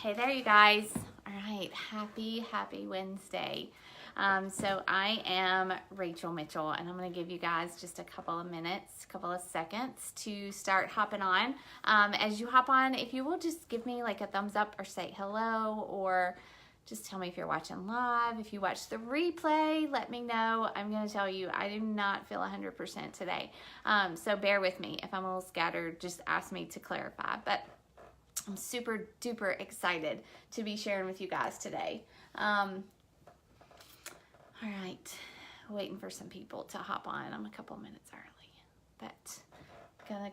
Hey there, you guys. All right, happy Wednesday. So I am Rachel Mitchell, and I'm going to give you guys just a couple of minutes, couple of seconds to start hopping on. As you hop on, if you will just give me like a thumbs up or say hello, or just tell me if you're watching live. If you watch the replay, let me know. I'm going to tell you, I do not feel 100% today. So bear with me. If I'm a little scattered, just ask me to clarify. But I'm super duper excited to be sharing with you guys today. All right, waiting for some people to hop on. I'm a couple minutes early, but gonna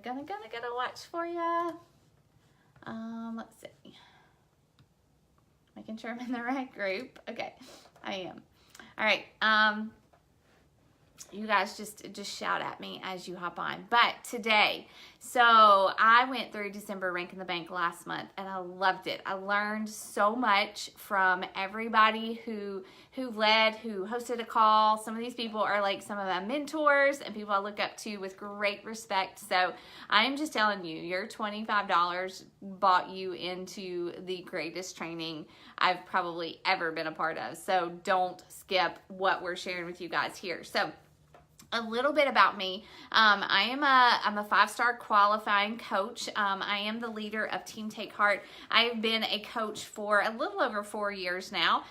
watch for you. Let's see. Making sure I'm in the right group. Okay, I am. All right. You guys just shout at me as you hop on. But today, so I went through December Rank in the Bank last month, and I loved it. I learned so much from everybody who led, who hosted a call. Some of these people are like some of my mentors and people I look up to with great respect. So I am just telling you, your $25 bought you into the greatest training I've probably ever been a part of. So don't skip what we're sharing with you guys here. So a little bit about me. I'm a 5-star qualifying coach. I am the leader of Team Take Heart. I've been a coach for a little over 4 years now.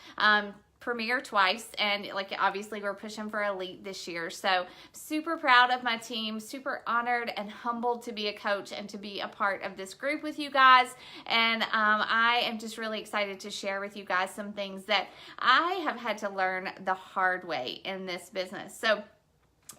Premier twice, and like obviously we're pushing for elite this year. So super proud of my team, super honored and humbled to be a coach and to be a part of this group with you guys. And I am just really excited to share with you guys some things that I have had to learn the hard way in this business. So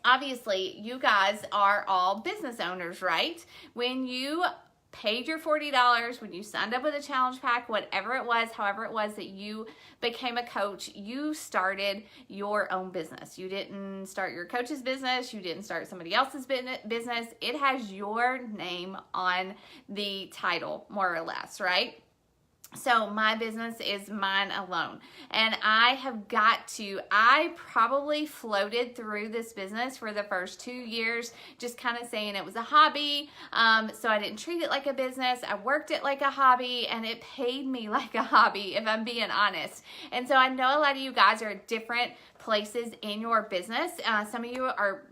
obviously, you guys are all business owners, right? When you paid your $40, when you signed up with a challenge pack, whatever it was, however it was that you became a coach, you started your own business. You didn't start your coach's business. You didn't start somebody else's business. It has your name on the title, more or less, right? So my business is mine alone, and I probably floated through this business for the first 2 years, just kind of saying it was a hobby. So I didn't treat it like a business. I worked it like a hobby, and it paid me like a hobby, if I'm being honest. And so I know a lot of you guys are at different places in your business. Some of you are,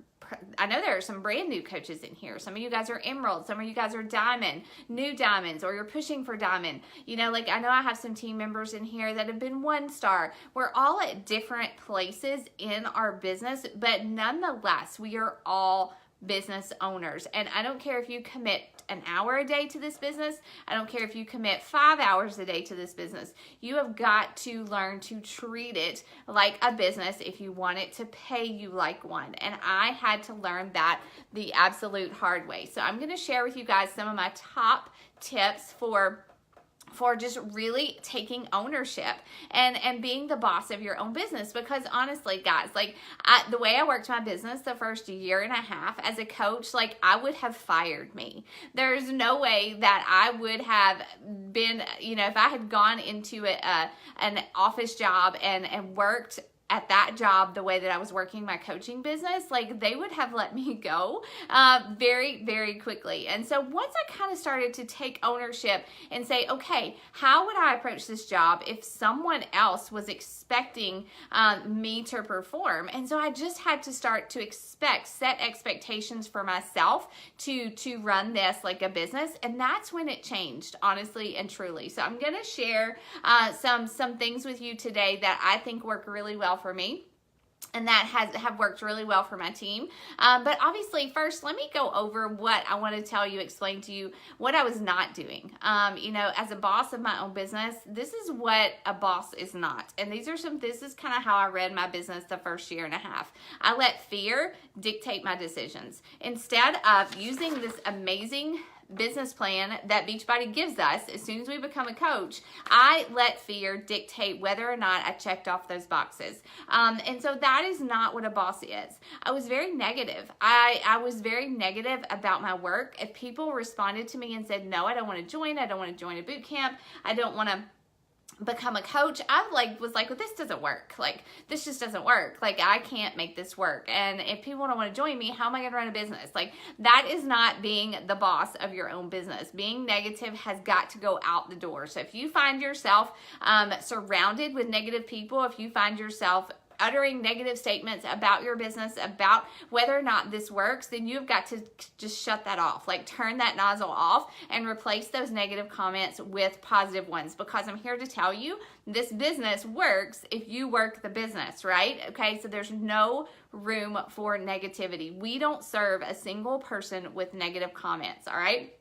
I know there are some brand new coaches in here. Some of you guys are emerald. Some of you guys are diamond, new diamonds, or you're pushing for diamond. You know, like I know I have some team members in here that have been 1-star. We're all at different places in our business, but nonetheless, we are all business owners. And I don't care if you commit an hour a day to this business. I don't care if you commit 5 hours a day to this business. You have got to learn to treat it like a business if you want it to pay you like one. And I had to learn that the absolute hard way. So I'm going to share with you guys some of my top tips for just really taking ownership and being the boss of your own business. Because honestly, guys, like the way I worked my business the first 1.5 years as a coach, like I would have fired me. There's no way that I would have been, you know, if I had gone into an office job and worked at that job the way that I was working my coaching business, like they would have let me go very, very quickly. And so once I kind of started to take ownership and say, okay, how would I approach this job if someone else was expecting me to perform? And so I just had to start to set expectations for myself to run this like a business. And that's when it changed, honestly and truly. So I'm going to share some things with you today that I think work really well for me, and that have worked really well for my team. But obviously, first, let me go over what I want to explain to you what I was not doing. You know, as a boss of my own business, this is what a boss is not. And this is kind of how I ran my business the first 1.5 years. I let fear dictate my decisions. Instead of using this amazing business plan that Beachbody gives us as soon as we become a coach, I let fear dictate whether or not I checked off those boxes. And so that is not what a boss is. I was very negative. I was very negative about my work. If people responded to me and said, no, I don't want to join a boot camp, I don't want to become a coach, I was like, well, this doesn't work. Like, this just doesn't work. Like, I can't make this work. And if people don't want to join me, how am I going to run a business? Like, that is not being the boss of your own business. Being negative has got to go out the door. So if you find yourself surrounded with negative people, if you find yourself uttering negative statements about your business, about whether or not this works, then you've got to just shut that off. Like, turn that nozzle off and replace those negative comments with positive ones, because I'm here to tell you this business works if you work the business, right? Okay, so there's no room for negativity. We don't serve a single person with negative comments, all right?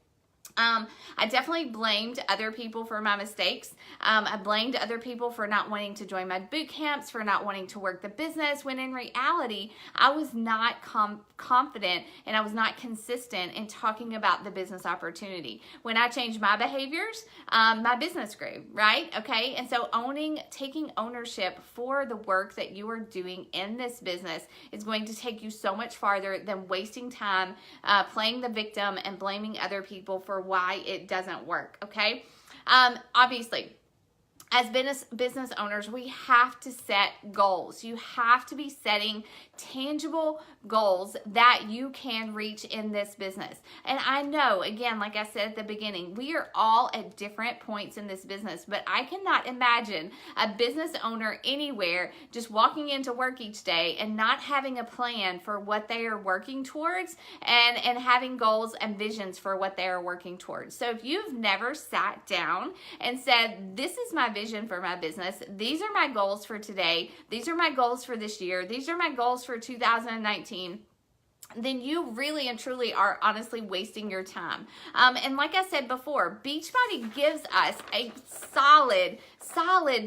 I definitely blamed other people for my mistakes. I blamed other people for not wanting to join my boot camps, for not wanting to work the business, when in reality, I was not confident and I was not consistent in talking about the business opportunity. When I changed my behaviors, my business grew, right? Okay, and so taking ownership for the work that you are doing in this business is going to take you so much farther than wasting time playing the victim and blaming other people for why it doesn't work, okay? Obviously, as business owners, we have to set goals. You have to be setting tangible goals that you can reach in this business. And I know, again, like I said at the beginning, we are all at different points in this business, but I cannot imagine a business owner anywhere just walking into work each day and not having a plan for what they are working towards and having goals and visions for what they are working towards. So if you've never sat down and said, this is my vision for my business, these are my goals for today, these are my goals for this year, these are my goals for 2019, then you really and truly are honestly wasting your time. And like I said before, Beachbody gives us a solid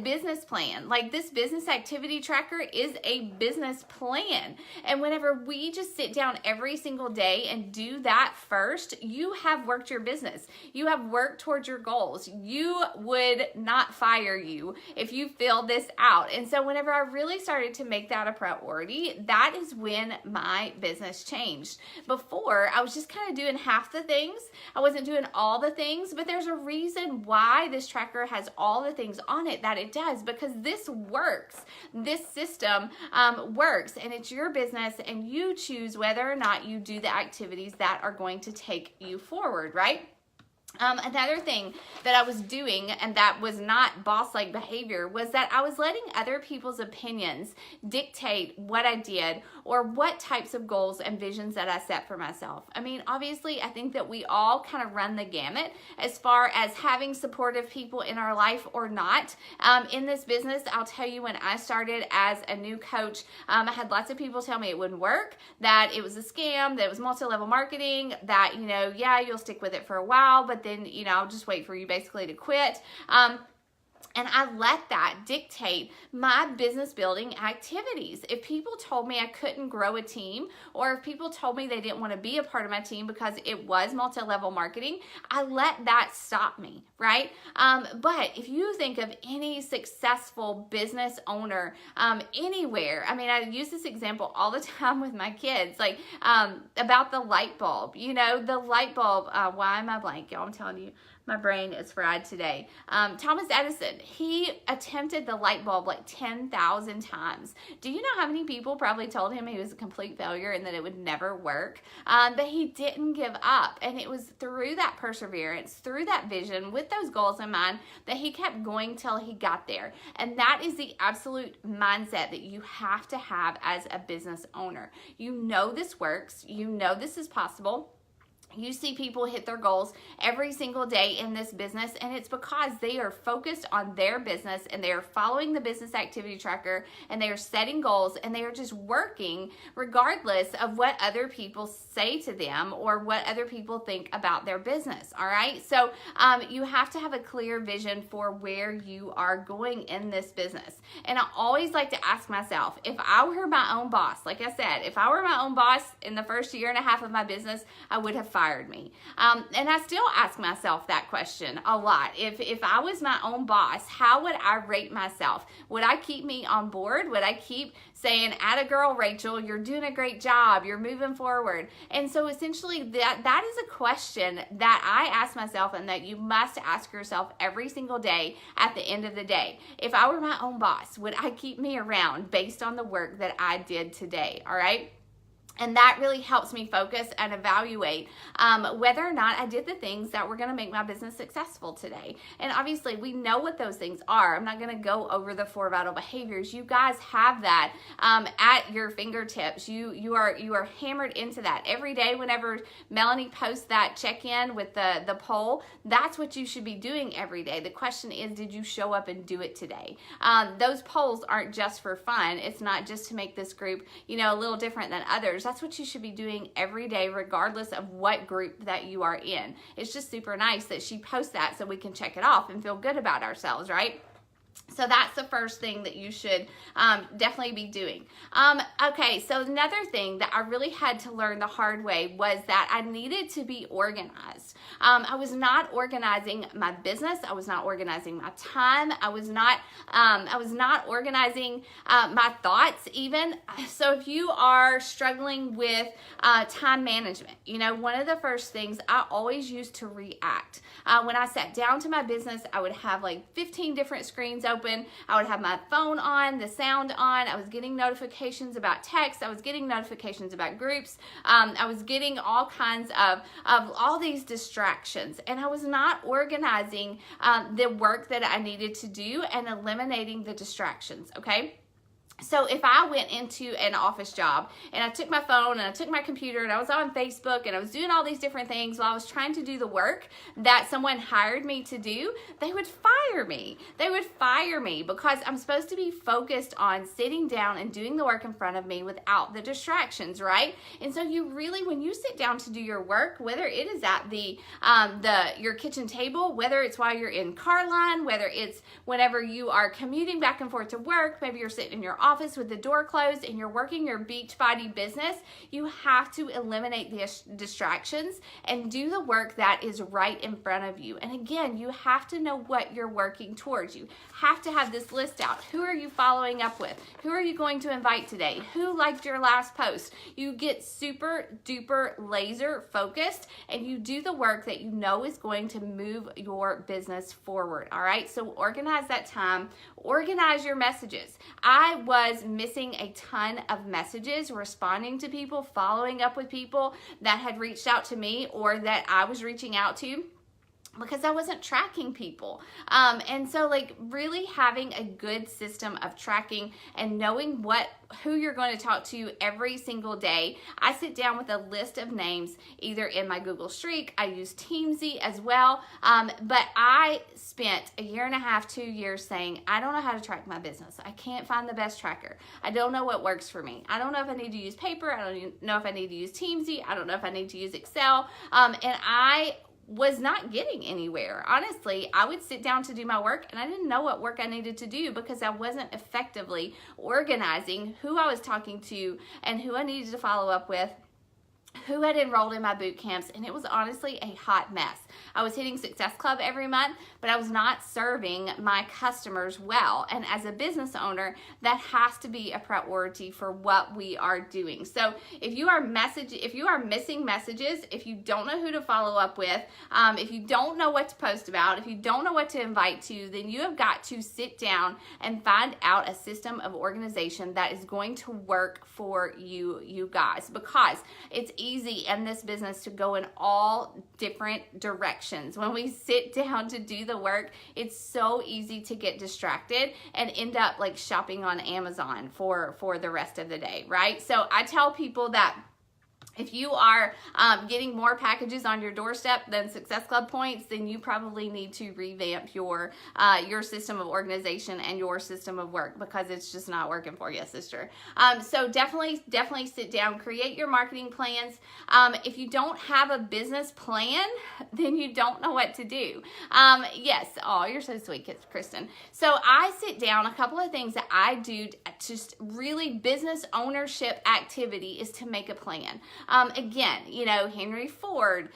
business plan. Like, this business activity tracker is a business plan. And whenever we just sit down every single day and do that first, you have worked your business. You have worked towards your goals. You would not fire you if you filled this out. And so whenever I really started to make that a priority, that is when my business changed. Before, I was just kind of doing half the things. I wasn't doing all the things, but there's a reason why this tracker has all the things on it that it does, because this works. This system works, and it's your business, and you choose whether or not you do the activities that are going to take you forward, right? Another thing that I was doing, and that was not boss-like behavior, was that I was letting other people's opinions dictate what I did or what types of goals and visions that I set for myself. I mean, obviously, I think that we all kind of run the gamut as far as having supportive people in our life or not. In this business, I'll tell you, when I started as a new coach, I had lots of people tell me it wouldn't work, that it was a scam, that it was multi-level marketing, that, you know, yeah, you'll stick with it for a while, but then, you know, I'll just wait for you basically to quit. And I let that dictate my business building activities. If people told me I couldn't grow a team, or if people told me they didn't want to be a part of my team because it was multi-level marketing, I let that stop me, right? But if you think of any successful business owner anywhere, I mean, I use this example all the time with my kids, like about the light bulb. You know, the light bulb, why am I blank, y'all? I'm telling you, my brain is fried today. Thomas Edison, he attempted the light bulb like 10,000 times. Do you know how many people probably told him he was a complete failure and that it would never work? But he didn't give up. And it was through that perseverance, through that vision, with those goals in mind, that he kept going till he got there. And that is the absolute mindset that you have to have as a business owner. You know this works. You know this is possible. You see people hit their goals every single day in this business, and it's because they are focused on their business, and they are following the business activity tracker, and they are setting goals, and they are just working regardless of what other people say to them or what other people think about their business, all right? So you have to have a clear vision for where you are going in this business. And I always like to ask myself, if I were my own boss, like I said, if I were my own boss in the first year and a half of my business, I would have fired fired me? And I still ask myself that question a lot. If I was my own boss, how would I rate myself? Would I keep me on board? Would I keep saying, "Atta girl, Rachel, you're doing a great job, you're moving forward"? And so essentially that is a question that I ask myself and that you must ask yourself every single day at the end of the day. If I were my own boss, would I keep me around based on the work that I did today? All right. And that really helps me focus and evaluate whether or not I did the things that were going to make my business successful today. And obviously, we know what those things are. I'm not going to go over the 4 vital behaviors. You guys have that at your fingertips. You are hammered into that every day. Whenever Melanie posts that check-in with the poll, that's what you should be doing every day. The question is, did you show up and do it today? Those polls aren't just for fun. It's not just to make this group, a little different than others. That's what you should be doing every day, regardless of what group that you are in. It's just super nice that she posts that so we can check it off and feel good about ourselves, right? So that's the first thing that you should definitely be doing. Okay, so another thing that I really had to learn the hard way was that I needed to be organized. I was not organizing my business. I was not organizing my time. I was not organizing my thoughts even. So if you are struggling with time management, one of the first things I always used to react. When I sat down to my business, I would have like 15 different screens open. I would have my phone on, the sound on. I was getting notifications about text. I was getting notifications about groups. I was getting all kinds of all these distractions, and I was not organizing the work that I needed to do and eliminating the distractions, okay? So if I went into an office job and I took my phone and I took my computer and I was on Facebook and I was doing all these different things while I was trying to do the work that someone hired me to do, they would fire me. They would fire me because I'm supposed to be focused on sitting down and doing the work in front of me without the distractions, right? And so you really, when you sit down to do your work, whether it is at your kitchen table, whether it's while you're in car line, whether it's whenever you are commuting back and forth to work, maybe you're sitting in your office with the door closed and you're working your Beachbody business, you have to eliminate the distractions and do the work that is right in front of you. And again, you have to know what you're working towards. You have to have this list out. Who are you following up with? Who are you going to invite today? Who liked your last post? You get super duper laser focused and you do the work that you know is going to move your business forward. All right, so organize that time, organize your messages. I was missing a ton of messages, responding to people, following up with people that had reached out to me or that I was reaching out to, because I wasn't tracking people. And so like really having a good system of tracking and knowing who you're going to talk to every single day. I sit down with a list of names either in my Google Streak. I use Teamsy as well. But I spent 1.5 years, 2 years saying, I don't know how to track my business. I can't find the best tracker. I don't know what works for me. I don't know if I need to use paper. I don't know if I need to use Teamsy. I don't know if I need to use Excel. And I was not getting anywhere. Honestly, I would sit down to do my work and I didn't know what work I needed to do because I wasn't effectively organizing who I was talking to and who I needed to follow up with, who had enrolled in my boot camps, and it was honestly a hot mess. I was hitting Success Club every month, but I was not serving my customers well. And as a business owner, that has to be a priority for what we are doing. So if you are missing messages, if you don't know who to follow up with, if you don't know what to post about, if you don't know what to invite to, then you have got to sit down and find out a system of organization that is going to work for you guys, because it's easy in this business to go in all different directions. When we sit down to do the work, it's so easy to get distracted and end up like shopping on Amazon for the rest of the day, right? So I tell people that if you are getting more packages on your doorstep than Success Club points, then you probably need to revamp your system of organization and your system of work, because it's just not working for you, sister. So definitely sit down, create your marketing plans. If you don't have a business plan, then you don't know what to do. Yes, oh, you're so sweet, Kristen. So I sit down, a couple of things that I do, just really business ownership activity is to make a plan. Again, Henry Ford,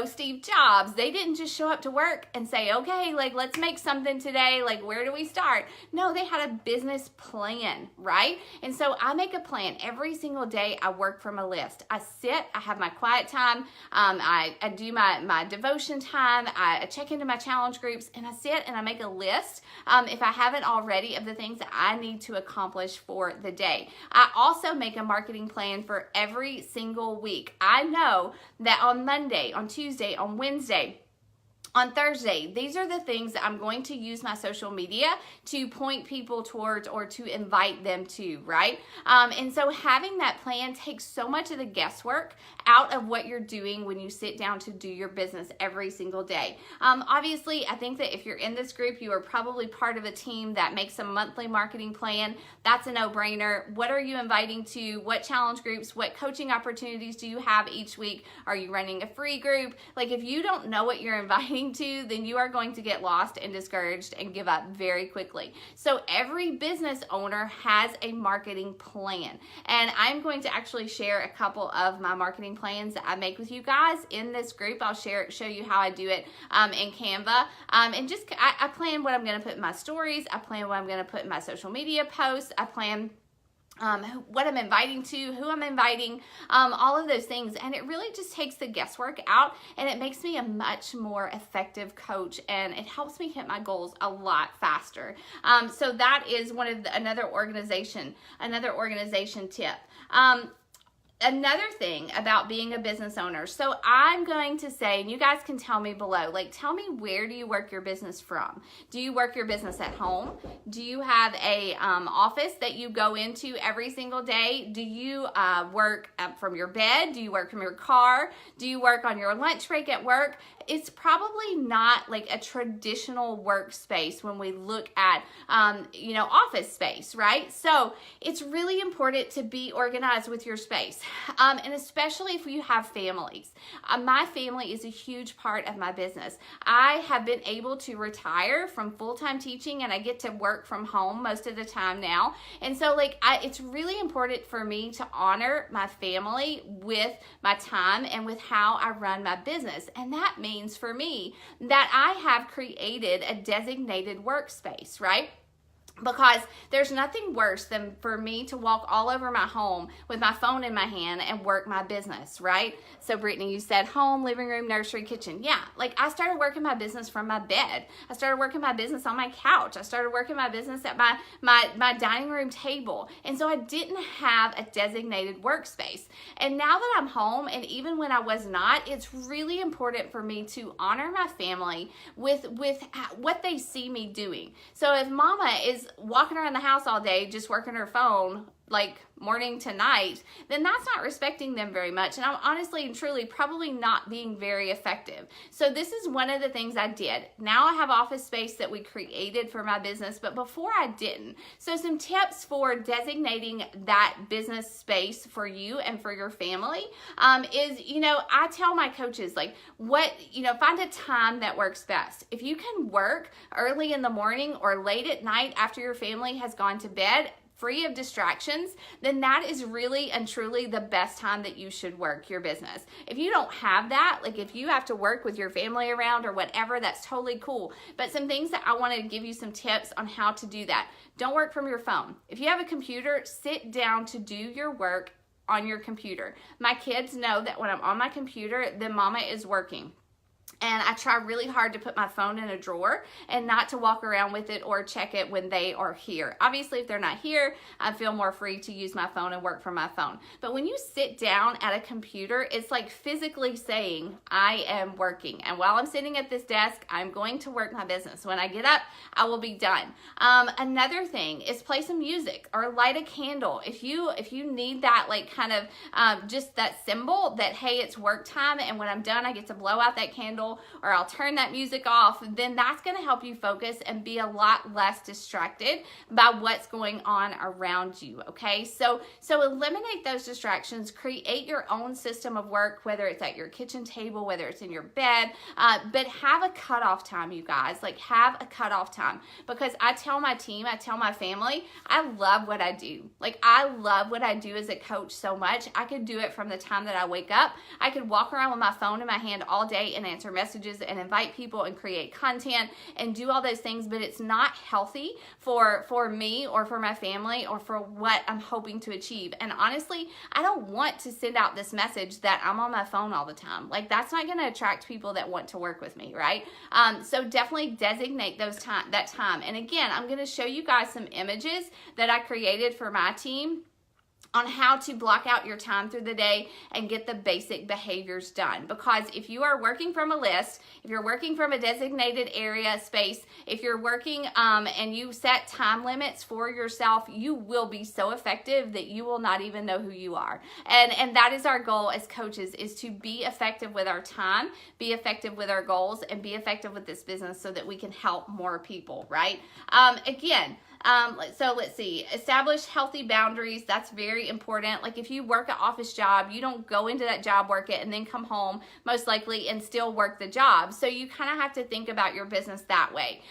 Steve Jobs, they didn't just show up to work and say, okay, like, let's make something today. Like, where do we start? No, they had a business plan, right? And so I make a plan every single day. I work from a list. I sit, I have my quiet time. I do my devotion time. I check into my challenge groups, and I sit and I make a list, if I haven't already, of the things that I need to accomplish for the day. I also make a marketing plan for every single week. I know that on Monday, on Tuesday, on Wednesday, on Thursday, these are the things that I'm going to use my social media to point people towards or to invite them to, right? And so having that plan takes so much of the guesswork out of what you're doing when you sit down to do your business every single day. Obviously, I think that if you're in this group, you are probably part of a team that makes a monthly marketing plan. That's a no-brainer. What are you inviting to? What challenge groups? What coaching opportunities do you have each week? Are you running a free group? Like, if you don't know what you're inviting to, then you are going to get lost and discouraged and give up very quickly. So every business owner has a marketing plan, and I'm going to actually share a couple of my marketing plans that I make with you guys in this group. I'll show you how I do it in Canva, and just I plan what I'm going to put in my stories. I plan what I'm going to put in my social media posts. I plan what I'm inviting to, who I'm inviting, all of those things. And it really just takes the guesswork out, and it makes me a much more effective coach, and it helps me hit my goals a lot faster. So that is another organization tip. Another thing about being a business owner. So I'm going to say, and you guys can tell me below, like, tell me, where do you work your business from? Do you work your business at home? Do you have a office that you go into every single day? Do you work from your bed? Do you work from your car? Do you work on your lunch break at work? It's probably not like a traditional workspace when we look at, office space, right? So it's really important to be organized with your space. And especially if you have families. My family is a huge part of my business. I have been able to retire from full-time teaching, and I get to work from home most of the time now. And so it's really important for me to honor my family with my time and with how I run my business. And that means for me that I have created a designated workspace, right? Because there's nothing worse than for me to walk all over my home with my phone in my hand and work my business, right? So Brittany, you said home, living room, nursery, kitchen. Yeah, I started working my business from my bed. I started working my business on my couch. I started working my business at my dining room table. And so I didn't have a designated workspace. And now that I'm home, and even when I was not, it's really important for me to honor my family with what they see me doing. So if mama is walking around the house all day just working her phone, like morning to night, then that's not respecting them very much. And I'm honestly and truly probably not being very effective. So this is one of the things I did. Now I have office space that we created for my business, but before I didn't. So some tips for designating that business space for you and for your family is, I tell my coaches, find a time that works best. If you can work early in the morning or late at night after your family has gone to bed, free of distractions, then that is really and truly the best time that you should work your business. If you don't have that, if you have to work with your family around or whatever, that's totally cool. But some things that I want to give you some tips on how to do that. Don't work from your phone. If you have a computer, sit down to do your work on your computer. My kids know that when I'm on my computer, then mama is working. And I try really hard to put my phone in a drawer and not to walk around with it or check it when they are here. Obviously, if they're not here, I feel more free to use my phone and work from my phone. But when you sit down at a computer, it's like physically saying, I am working. And while I'm sitting at this desk, I'm going to work my business. When I get up, I will be done. Another thing is play some music or light a candle. If you need that, just that symbol that, hey, it's work time, and when I'm done, I get to blow out that candle candle, or I'll turn that music off, then that's going to help you focus and be a lot less distracted by what's going on around you. Okay, so eliminate those distractions, create your own system of work, whether it's at your kitchen table, whether it's in your bed, but have a cutoff time, you guys. Like, have a cutoff time, because I tell my team, I tell my family, I love what I do. Like, I love what I do as a coach so much. I could do it from the time that I wake up. I could walk around with my phone in my hand all day and answer messages and invite people and create content and do all those things, but it's not healthy for me or for my family or for what I'm hoping to achieve. And honestly, I don't want to send out this message that I'm on my phone all the time. Like, that's not going to attract people that want to work with me, right? So definitely designate that time. And again, I'm going to show you guys some images that I created for my team on how to block out your time through the day and get the basic behaviors done. Because if you are working from a list, if you're working from a designated area space, if you're working and you set time limits for yourself, you will be so effective that you will not even know who you are. And that is our goal as coaches, is to be effective with our time, be effective with our goals, and be effective with this business so that we can help more people, right? So let's see, establish healthy boundaries. That's very important. Like, if you work an office job, you don't go into that job, work it, and then come home most likely and still work the job. So you kind of have to think about your business that way.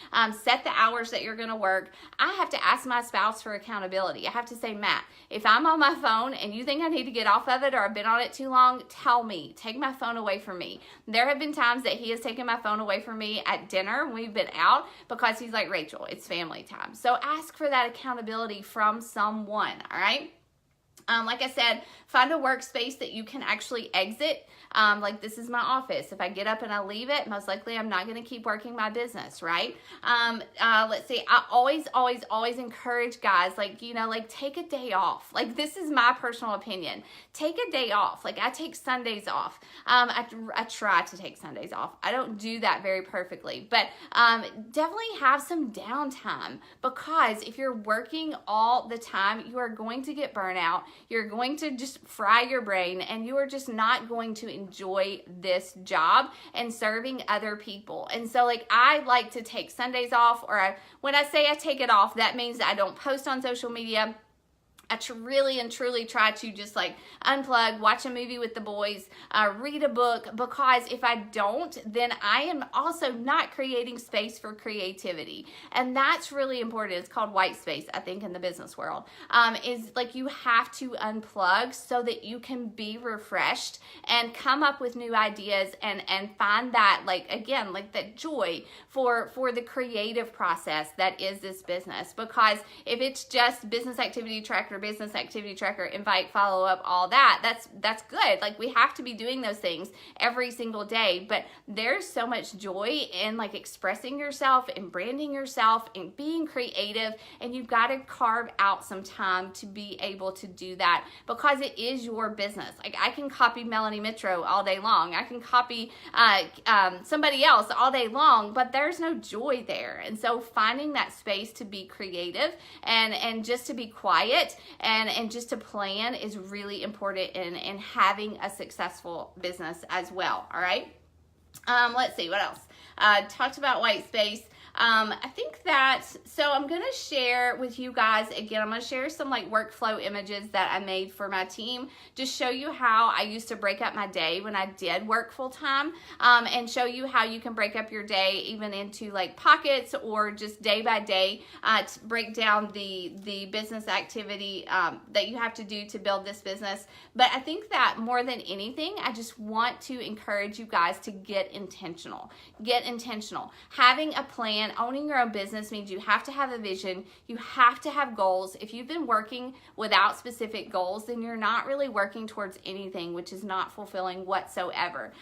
Set the hours that you're going to work. I have to ask my spouse for accountability. I have to say, Matt, if I'm on my phone and you think I need to get off of it or I've been on it too long, tell me. Take my phone away from me. There have been times that he has taken my phone away from me at dinner when we've been out, because he's like, Rachel, it's family time. So ask for that accountability from someone, all right? Like I said, find a workspace that you can actually exit. Like, this is my office. If I get up and I leave it, most likely I'm not going to keep working my business, right? Let's see. I always encourage guys, like, take a day off. Like, this is my personal opinion. Take a day off. Like, I take Sundays off. I try to take Sundays off. I don't do that very perfectly, but definitely have some downtime, because if you're working all the time, you are going to get burnout. You're going to just fry your brain, and you are just not going to enjoy this job and serving other people. And so, like, I like to take Sundays off, or when I say I take it off, that means that I don't post on social media. I really and truly try to just like unplug, watch a movie with the boys, read a book, because if I don't, then I am also not creating space for creativity. And that's really important. It's called white space, I think, in the business world. Is like, you have to unplug so that you can be refreshed and come up with new ideas and find that, like, again, like that joy for the creative process that is this business. Because if it's just business activity tracker, invite, follow up, all that's good. Like, we have to be doing those things every single day, but there's so much joy in like expressing yourself and branding yourself and being creative, and you've got to carve out some time to be able to do that, because it is your business. Like, I can copy Melanie Mitro all day long. I can copy somebody else all day long, but there's no joy there. And so finding that space to be creative and just to be quiet and just to plan is really important in having a successful business as well. All right. Let's see what else. Talked about white space. I think that, so I'm going to share with you guys, again, I'm going to share some like workflow images that I made for my team, just show you how I used to break up my day when I did work full time, and show you how you can break up your day even into like pockets or just day by day, to break down the business activity that you have to do to build this business. But I think that more than anything, I just want to encourage you guys to get intentional. Get intentional. Having a plan, owning your own business means you have to have a vision. You have to have goals. If you've been working without specific goals, then you're not really working towards anything, which is not fulfilling whatsoever.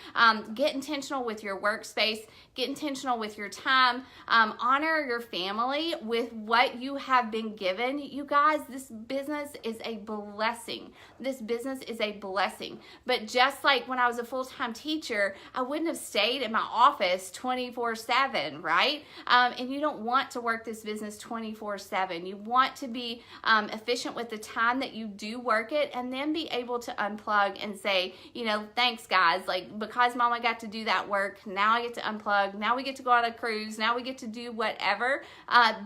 Get intentional with your workspace. Get intentional with your time. Honor your family with what you have been given. You guys, this business is a blessing. This business is a blessing. But just like when I was a full-time teacher, I wouldn't have stayed in my office 24/7, right? and you don't want to work this business 24/7. You want to be efficient with the time that you do work it, and then be able to unplug and say, thanks guys, like, because mama got to do that work, now I get to unplug, now we get to go on a cruise, now we get to do whatever.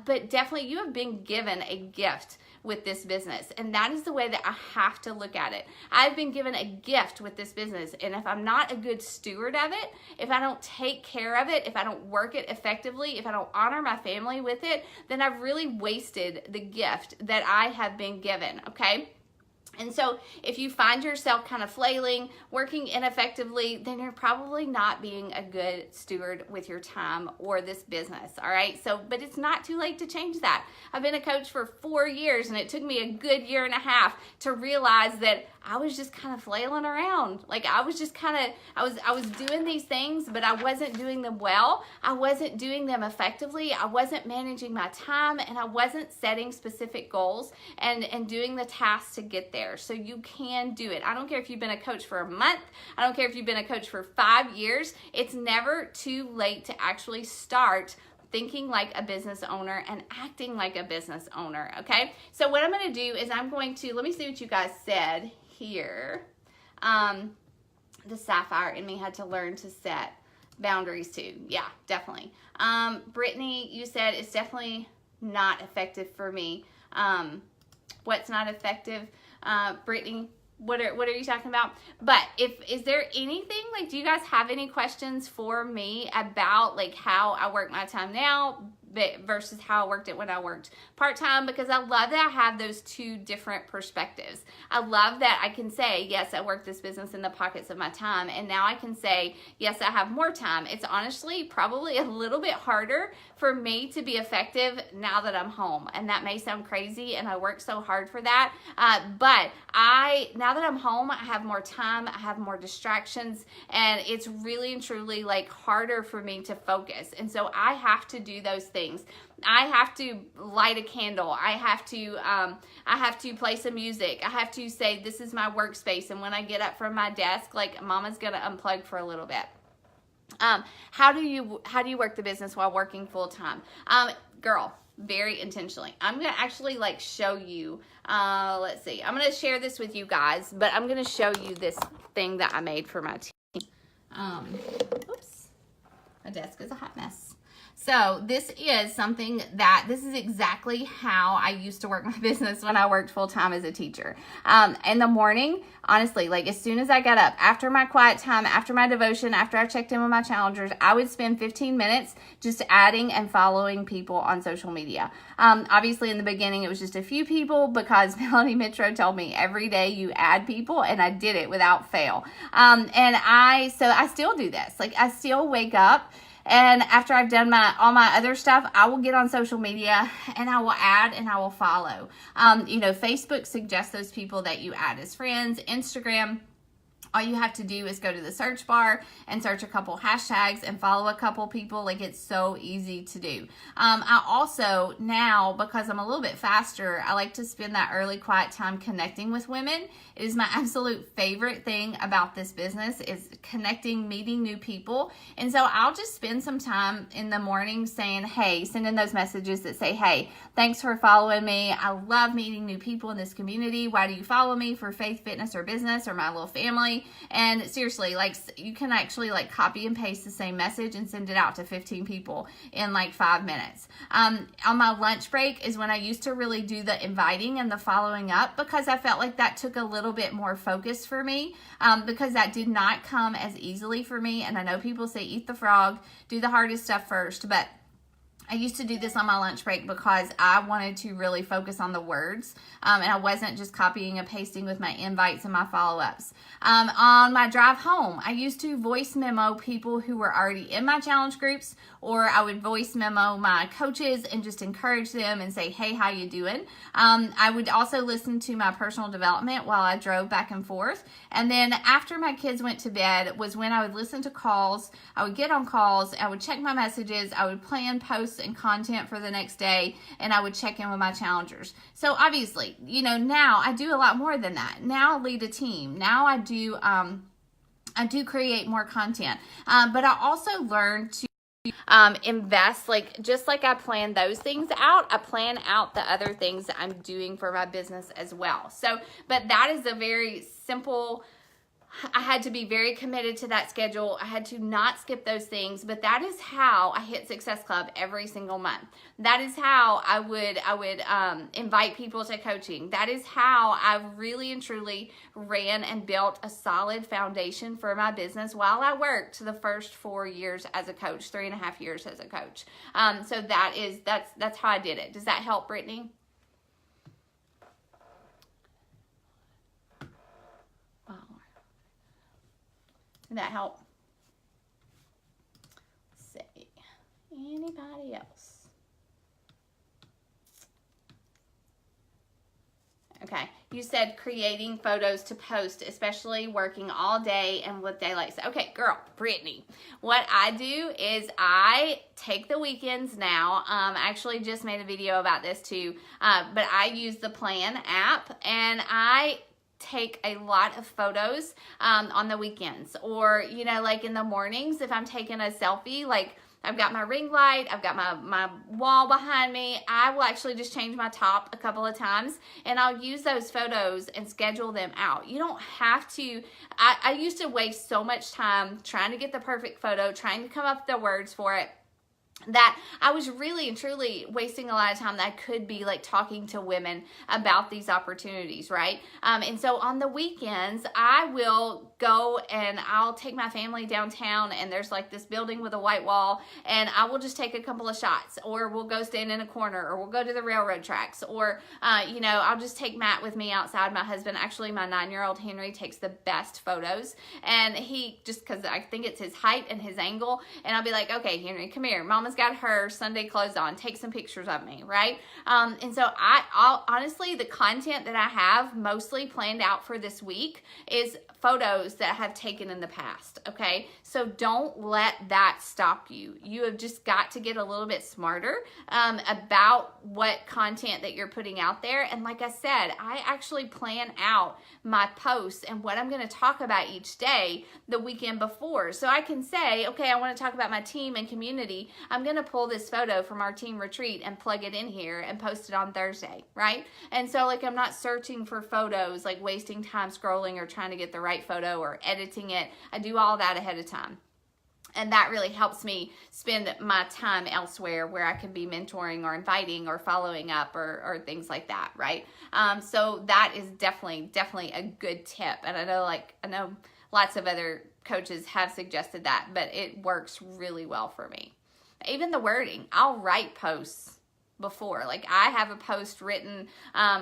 But definitely you have been given a gift with this business, and that is the way that I have to look at it. I've been given a gift with this business, and if I'm not a good steward of it, if I don't take care of it, if I don't work it effectively, if I don't honor my family with it, then I've really wasted the gift that I have been given, okay? And so if you find yourself kind of flailing, working ineffectively, then you're probably not being a good steward with your time or this business, all right? So, but it's not too late to change that. I've been a coach for 4 years, and it took me a good year and a half to realize that I was just kind of flailing around. Like, I was just kind of, I was doing these things, but I wasn't doing them well. I wasn't doing them effectively. I wasn't managing my time, and I wasn't setting specific goals and doing the tasks to get there. So you can do it. I don't care if you've been a coach for a month. I don't care if you've been a coach for 5 years. It's never too late to actually start thinking like a business owner and acting like a business owner, okay? So what I'm going to do is I'm going to, let me see what you guys said here. The sapphire in me had to learn to set boundaries too. Yeah, definitely. Brittany, you said it's definitely not effective for me. What's not effective? Brittany, what are you talking about? But is there anything, like, do you guys have any questions for me about like how I work my time now versus how I worked it when I worked part-time? Because I love that I have those two different perspectives. I love that I can say, yes, I work this business in the pockets of my time, and now I can say, yes, I have more time. It's honestly probably a little bit harder for me to be effective now that I'm home, and that may sound crazy, and I work so hard for that, but now that I'm home, I have more time, I have more distractions, and it's really and truly like harder for me to focus. And so I have to do those things. I have to light a candle. I have to play some music. I have to say, this is my workspace. And when I get up from my desk, like, mama's going to unplug for a little bit. How do you work the business while working full time? Girl, very intentionally. I'm going to actually like show you, let's see. I'm going to share this with you guys, but I'm going to show you this thing that I made for my team. Oops. My desk is a hot mess. So this is something this is exactly how I used to work my business when I worked full time as a teacher. In the morning, honestly, like as soon as I got up, after my quiet time, after my devotion, after I checked in with my challengers, I would spend 15 minutes just adding and following people on social media. Obviously in the beginning, it was just a few people because Melanie Mitro told me every day you add people, and I did it without fail. So I still do this. Like, I still wake up, and after I've done all my other stuff, I will get on social media and I will add and I will follow. Facebook suggests those people that you add as friends. Instagram, all you have to do is go to the search bar and search a couple hashtags and follow a couple people. Like, it's so easy to do. I also now, because I'm a little bit faster, I like to spend that early quiet time connecting with women. It is my absolute favorite thing about this business is connecting, meeting new people. And so I'll just spend some time in the morning saying, hey, sending those messages that say, hey, thanks for following me. I love meeting new people in this community. Why do you follow me? For faith, fitness, or business, or my little family? And seriously, like, you can actually like copy and paste the same message and send it out to 15 people in like 5 minutes. On my lunch break is when I used to really do the inviting and the following up, because I felt like that took a little bit more focus for me, because that did not come as easily for me. And I know people say eat the frog, do the hardest stuff first, but I used to do this on my lunch break because I wanted to really focus on the words, and I wasn't just copying and pasting with my invites and my follow-ups. On my drive home, I used to voice memo people who were already in my challenge groups, or I would voice memo my coaches and just encourage them and say, hey, how you doing? I would also listen to my personal development while I drove back and forth. And then after my kids went to bed was when I would listen to calls. I would get on calls. I would check my messages. I would plan posts and content for the next day, and I would check in with my challengers. So obviously, now I do a lot more than that. Now I lead a team. Now I do create more content. But I also learned to invest, like just like I plan those things out, I plan out the other things that I'm doing for my business as well. So, but that is a very simple, I had to be very committed to that schedule. I had to not skip those things, but that is how I hit Success Club every single month. That is how I would invite people to coaching. That is how I really and truly ran and built a solid foundation for my business while I worked the first 4 years as a coach, 3.5 years as a coach. So that's how I did it. Does that help, Brittany? Did that help? Let's see. Anybody else? Okay. You said creating photos to post, especially working all day and with daylight. Okay, girl, Brittany. What I do is I take the weekends now. I actually just made a video about this too. But I use the Plan app, and I take a lot of photos on the weekends, or you know, like in the mornings if I'm taking a selfie, like I've got my ring light, I've got my wall behind me, I will actually just change my top a couple of times, and I'll use those photos and schedule them out. You don't have to, I used to waste so much time trying to get the perfect photo, trying to come up with the words for it, that I was really and truly wasting a lot of time that I could be like talking to women about these opportunities, right? And so on the weekends, I will go and I'll take my family downtown, and there's like this building with a white wall, and I will just take a couple of shots, or we'll go stand in a corner, or we'll go to the railroad tracks, or, you know, I'll just take Matt with me outside. My husband, actually my 9-year-old Henry, takes the best photos, and he, just because I think it's his height and his angle, and I'll be like, okay, Henry, come here. Mama's got her Sunday clothes on. Take some pictures of me, right? And so I'll honestly, the content that I have mostly planned out for this week is photos that I have taken in the past, okay? So don't let that stop you. You have just got to get a little bit smarter about what content that you're putting out there. And like I said, I actually plan out my posts and what I'm going to talk about each day the weekend before. So I can say, okay, I want to talk about my team and community. I'm going to pull this photo from our team retreat and plug it in here and post it on Thursday, right? And so like I'm not searching for photos, like wasting time scrolling or trying to get the right photo or editing it. I do all that ahead of time. And that really helps me spend my time elsewhere where I can be mentoring or inviting or following up or things like that, right? So that is definitely a good tip. And I know lots of other coaches have suggested that, but it works really well for me. Even the wording, I'll write posts before. Like I have a post written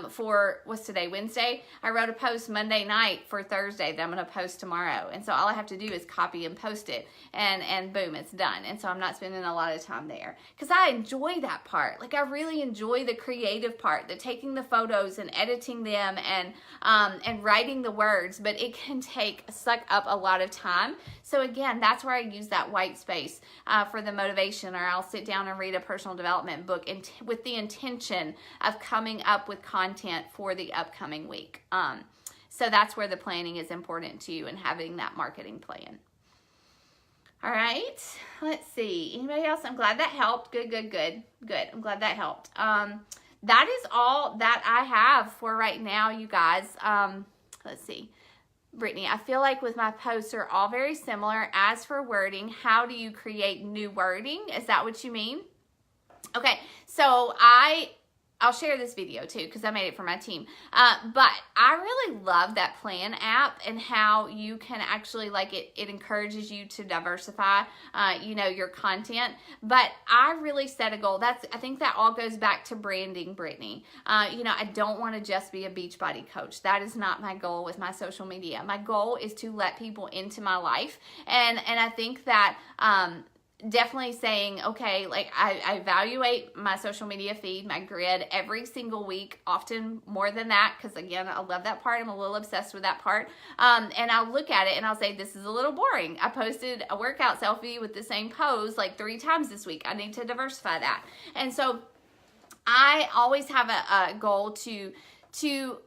for, what's today, Wednesday? I wrote a post Monday night for Thursday that I'm going to post tomorrow. And so all I have to do is copy and post it, and boom, it's done. And so I'm not spending a lot of time there because I enjoy that part. Like I really enjoy the creative part, the taking the photos and editing them and writing the words, but it can suck up a lot of time. So again, that's where I use that white space for the motivation, or I'll sit down and read a personal development book with the intention of coming up with content for the upcoming week. So that's where the planning is important to you, and having that marketing plan. All right, let's see. Anybody else? I'm glad that helped. Good. I'm glad that helped. That is all that I have for right now, you guys. Let's see. Brittany, I feel like with my posts are all very similar. As for wording, how do you create new wording? Is that what you mean? Okay, so I'll share this video too because I made it for my team. But I really love that Plan app and how you can actually, like, it encourages you to diversify, you know, your content. But I really set a goal. I think that all goes back to branding, Brittany. You know, I don't want to just be a Beachbody coach. That is not my goal with my social media. My goal is to let people into my life. And I think that, definitely saying, okay, like I evaluate my social media feed, my grid every single week, often more than that, because again, I love that part. I'm a little obsessed with that part. And I'll look at it and I'll say, this is a little boring. I posted a workout selfie with the same pose like 3 times this week. I need to diversify that. And so I always have a goal to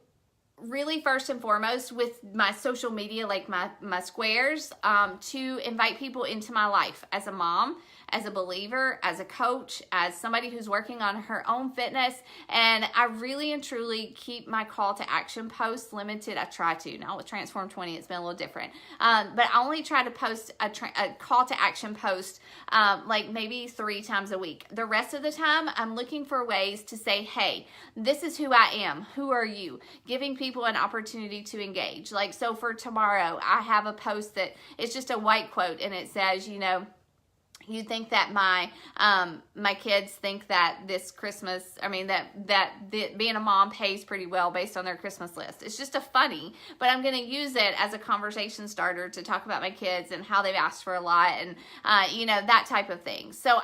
really, first and foremost, with my social media, like my squares, to invite people into my life as a mom, as a believer, as a coach, as somebody who's working on her own fitness. And I really and truly keep my call to action posts limited. I try to. Now with Transform 20, it's been a little different. But I only try to post a call to action post like maybe 3 times a week. The rest of the time, I'm looking for ways to say, hey, this is who I am. Who are you? Giving people an opportunity to engage. Like, so for tomorrow, I have a post that it's just a white quote, and it says, you know, you think that my kids think that this Christmas, I mean, that being a mom pays pretty well based on their Christmas list. It's just a funny, but I'm going to use it as a conversation starter to talk about my kids and how they've asked for a lot and, you know, that type of thing. So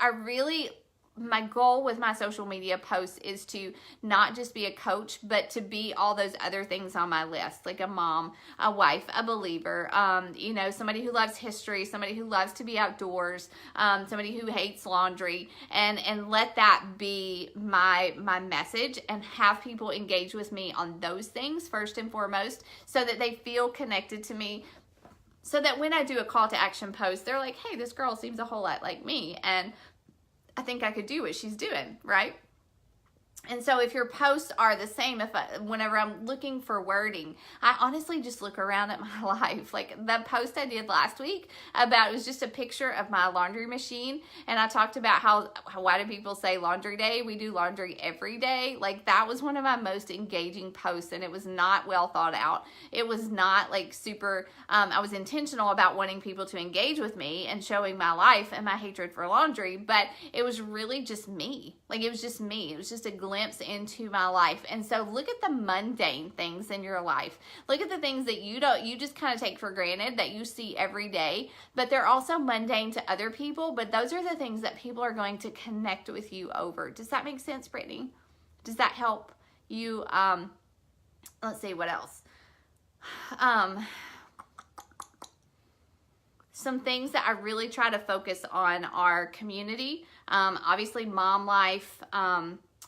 my goal with my social media posts is to not just be a coach, but to be all those other things on my list, like a mom, a wife, a believer, you know, somebody who loves history, somebody who loves to be outdoors, somebody who hates laundry, and let that be my message, and have people engage with me on those things first and foremost, so that they feel connected to me. So that when I do a call to action post, they're like, hey, this girl seems a whole lot like me, and I think I could do what she's doing, right? And so if your posts are the same, whenever I'm looking for wording, I honestly just look around at my life. Like the post I did last week it was just a picture of my laundry machine. And I talked about why do people say laundry day? We do laundry every day. Like that was one of my most engaging posts, and it was not well thought out. It was not like super, I was intentional about wanting people to engage with me and showing my life and my hatred for laundry, but it was really just me. Like it was just me. It was just a glimpse into my life. And so look at the mundane things in your life. Look at the things that you just kind of take for granted, that you see every day, but they're also mundane to other people. But those are the things that people are going to connect with you over. Does that make sense, Brittany? Does that help you? Let's see, what else? Some things that I really try to focus on are community. Obviously mom life.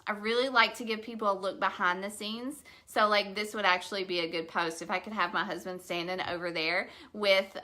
I really like to give people a look behind the scenes. So like this would actually be a good post if I could have my husband standing over there with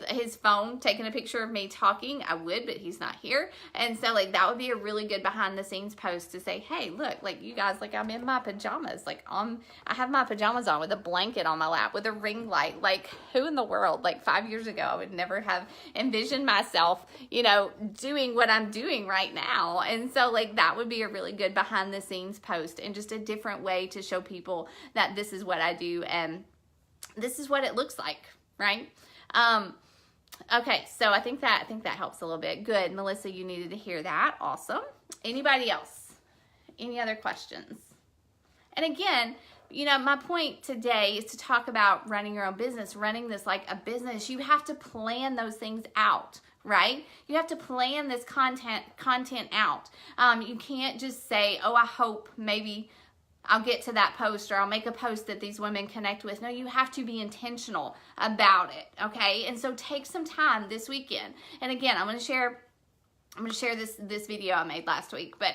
his phone taking a picture of me talking. I would, but he's not here. And so like that would be a really good behind the scenes post to say, hey, look, like you guys, like I'm in my pajamas. Like I have my pajamas on with a blanket on my lap with a ring light. Like who in the world, like 5 years ago, I would never have envisioned myself, you know, doing what I'm doing right now. And so like that would be a really good behind the scenes post, and just a different way to show people that this is what I do and this is what it looks like, right? Okay, so I think that helps a little bit. Good, Melissa, you needed to hear that. Awesome. Anybody else? Any other questions? And again, you know, my point today is to talk about running your own business, running this like a business. You have to plan those things out, right? You have to plan this content out. You can't just say, oh, I hope maybe I'll get to that post, or I'll make a post that these women connect with. No, you have to be intentional about it, okay? And so take some time this weekend. And again, I'm going to share this video I made last week, but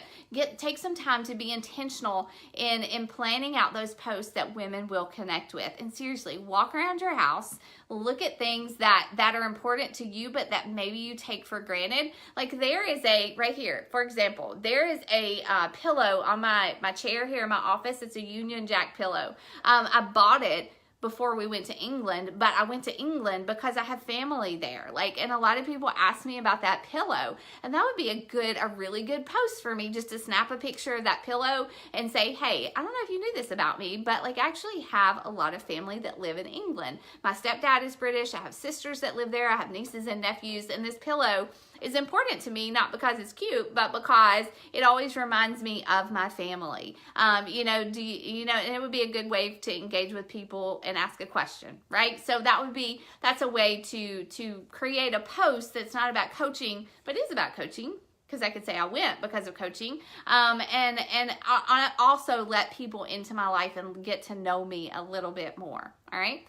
take some time to be intentional in planning out those posts that women will connect with. And seriously, walk around your house, look at things that are important to you, but that maybe you take for granted. Like there is right here, for example, there is a pillow on my chair here in my office. It's a Union Jack pillow. I bought it before we went to England, but I went to England because I have family there. Like, and a lot of people ask me about that pillow, and that would be a really good post for me, just to snap a picture of that pillow and say, hey, I don't know if you knew this about me, but like I actually have a lot of family that live in England. My stepdad is British. I have sisters that live there. I have nieces and nephews, and this pillow is important to me, not because it's cute, but because it always reminds me of my family. And it would be a good way to engage with people and ask a question, right? So that's a way to create a post that's not about coaching, but is about coaching, because I could say I went because of coaching, and I also let people into my life and get to know me a little bit more. All right.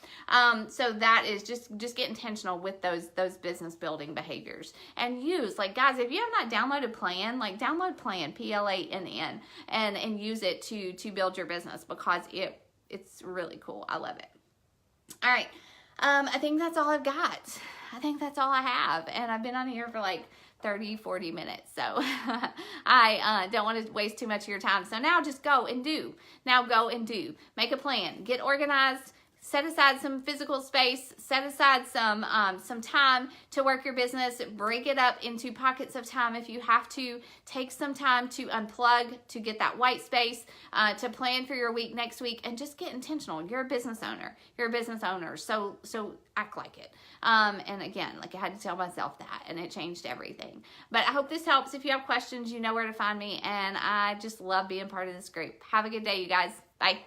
So that is just get intentional with those business building behaviors, and use, like, guys, if you have not downloaded Plan, like download Plan, PLANN, and use it to build your business, because it's really cool. I love it. All right. I think that's all I've got. I think that's all I have. And I've been on here for like 30, 40 minutes. So I don't want to waste too much of your time. So now just go and do. Now go and do. Make a plan. Get organized. Set aside some physical space, set aside some time to work your business, break it up into pockets of time if you have to. Take some time to unplug, to get that white space, to plan for your week next week, and just get intentional. You're a business owner. You're a business owner, so act like it. And again, like I had to tell myself that, and it changed everything. But I hope this helps. If you have questions, you know where to find me, and I just love being part of this group. Have a good day, you guys. Bye.